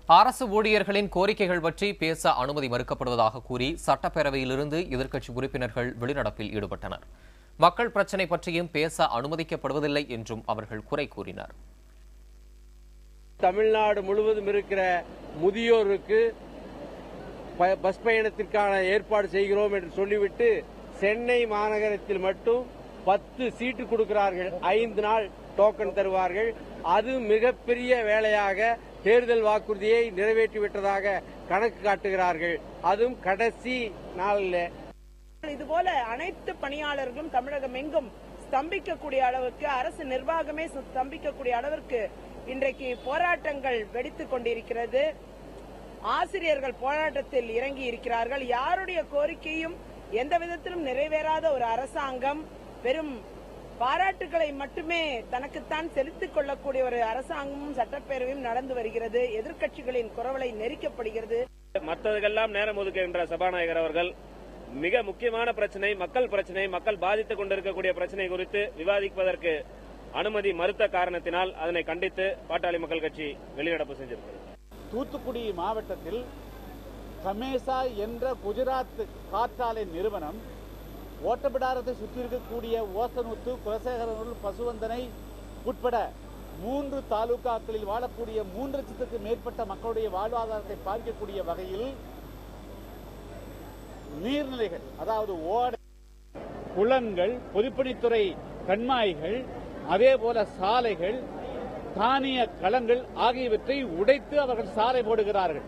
அரசு ஊழியர்களின் கோரிக்கைகள் பற்றி பேச அனுமதி மறுக்கப்படுவதாக கூறி சட்டப்பேரவையிலிருந்து எதிர்க்கட்சி உறுப்பினர்கள் வெளிநடப்பில் ஈடுபட்டனர். மக்கள் பிரச்சினை பற்றியும் பேச அனுமதிக்கப்படுவதில்லை என்றும் அவர்கள் குறை கூறினர். தமிழ்நாடு முழுவதும் இருக்கிற முதியோருக்கு பஸ் பயணத்திற்கான ஏற்பாடு செய்கிறோம் என்று சொல்லிவிட்டு சென்னை மாநகரத்தில் மட்டும் 10 சீட்டு கொடுக்கிறார்கள். 5 நாள் டோக்கன் தருவார்கள். அது மிகப்பெரிய வேலையாக தேர்தல் வாக்குறுதியை நிறைவேற்றிவிட்டதாக கணக்கு காட்டுகிறார்கள். அதுவும் கடைசி நாளில். இதுபோல அனைத்து பணியாளர்களும் தமிழகம் எங்கும் ஸ்தம்பிக்கக்கூடிய அளவுக்கு, அரசு நிர்வாகமே ஸ்தம்பிக்கக்கூடிய அளவிற்கு இன்றைக்கு போராட்டங்கள் வெடித்துக் கொண்டிருக்கிறது. ஆசிரியர்கள் போராட்டத்தில் இறங்கி இருக்கிறார்கள். யாருடைய கோரிக்கையும் எந்த விதத்திலும் நிறைவேறாத ஒரு அரசாங்கம், வெறும் பாராட்டுகளை மட்டுமே தனக்குத்தான் செலுத்திக் கொள்ளக்கூடிய ஒரு அரசாங்கமும் சட்டப்பேரவையும் நடந்து வருகிறது. எதிர்க்கட்சிகளின் குரவலை நெரிக்கப்படுகிறது. மற்றதெல்லாம் நேரம் ஒதுக்குகின்ற சபாநாயகர் அவர்கள் மிக முக்கியமான பிரச்சனை, மக்கள் பிரச்சனை, மக்கள் பாதித்துக் கொண்டிருக்கக்கூடிய பிரச்சனை குறித்து விவாதிப்பதற்கு அனுமதி மறுத்த காரணத்தினால் அதனை கண்டித்து பாட்டாளி மக்கள் கட்சி வெளிநடப்பு செஞ்சிருக்கிறது. தூத்துக்குடி மாவட்டத்தில் கமேசா என்ற குஜராத் காற்றாலை நிறுவனம் ஓட்டப்பிடாரத்தை சுற்றி இருக்கக்கூடிய ஓசனூத்து, குலசேகரனூர், பசுவந்தனை உட்பட 3 தாலுகாக்களில் வாழக்கூடிய 3 லட்சத்துக்கு மேற்பட்ட மக்களுடைய வாழ்வாதாரத்தை பாதிக்கக்கூடிய வகையில் நீர்நிலைகள், அதாவது ஓடை, குளங்கள், பொதுப்பணித்துறை கண்மாய்கள், அதேபோல சாலைகள், தானிய களங்கள் ஆகியவற்றை உடைத்து அவர்கள் சாலை போடுகிறார்கள்.